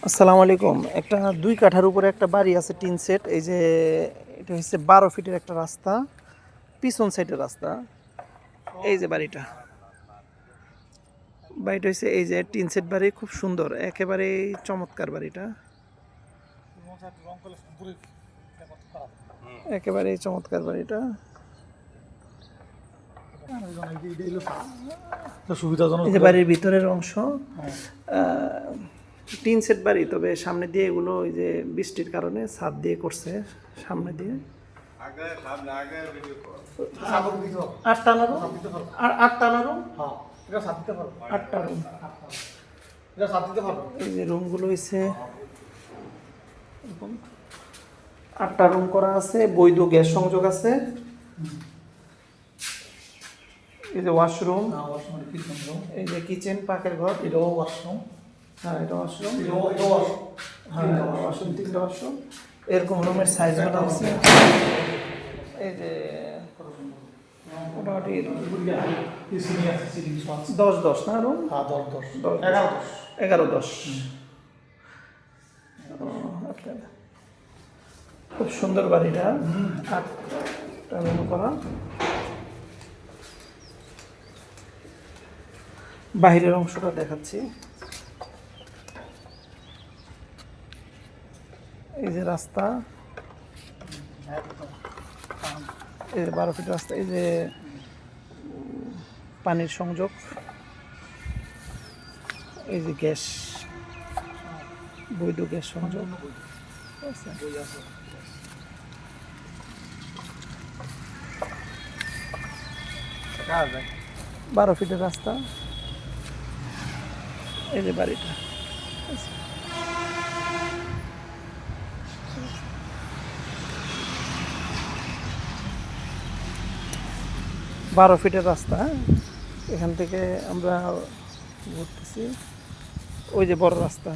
আসসালামু আলাইকুম। একটা ২ কাঠার উপরে একটা বাড়ি আছে টিন সেট। এই যে এটা হচ্ছে ১২ ফিটের একটা রাস্তা, পিছন সাইডের রাস্তা। এই যে বাড়িটা। বাড়িটা হচ্ছে এই যে টিন সেট বাড়ি, খুব সুন্দর। একেবারেই চমৎকার বাড়িটা। একেবারেই চমৎকার বাড়িটা। এই যে বাড়ির ভিতরের অংশ। টিন সেট বাড়ি, তবে সামনে দিয়ে এগুলো ওই যে বৃষ্টির কারণে ছাদ দিয়ে করছে সামনে দিয়ে। আটটা না রুম? আটটা না রুম? আটটা রুম। এই যে রুমগুলো হয়েছে এরকম 8টা রুম করা আছে, বৈধ গ্যাস সংযোগ আছে। এই যে ওয়াশরুম, এই যে কিচেন, পাকের ঘর, এটাও ওয়াশরুম। হ্যাঁ এটা ওয়াশরুম, হ্যাঁ ওয়াশরুম, 3টা ওয়াশরুম। এরকম রুমের সাইজ বলা হচ্ছে এই যে মোটামুটি 10-10 না রুম? 11-10। খুব সুন্দর বাড়িটা, 8টা রুম করা। বাহিরের অংশটা দেখাচ্ছি। এই যে রাস্তা, এই যে 12 ফিট রাস্তা, এই যে পানির সংযোগ, এই যে গ্যাস, বৈধ গ্যাস সংযোগ। 12 ফিটের রাস্তা, এই যে বাড়িটা। 12 ফিটের রাস্তা, হ্যাঁ? এখান থেকে আমরা ঘুরতেছি, ওই যে বড় রাস্তা।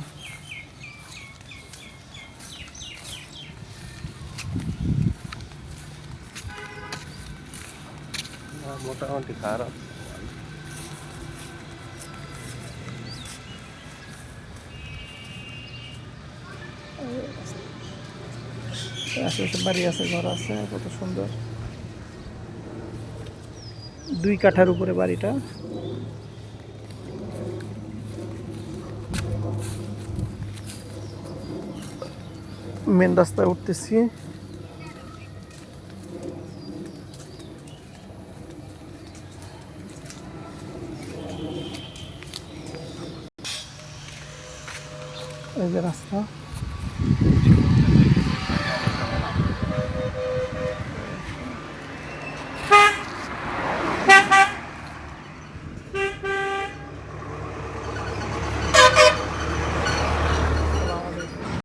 মোটামুটি খারাপ। আশেপাশে বাড়ি আছে, ঘর আছে, কত সুন্দর। 2 কাঠার উপরে বাড়িটা। মেন রাস্তায় উঠতেছি। এই যে রাস্তা।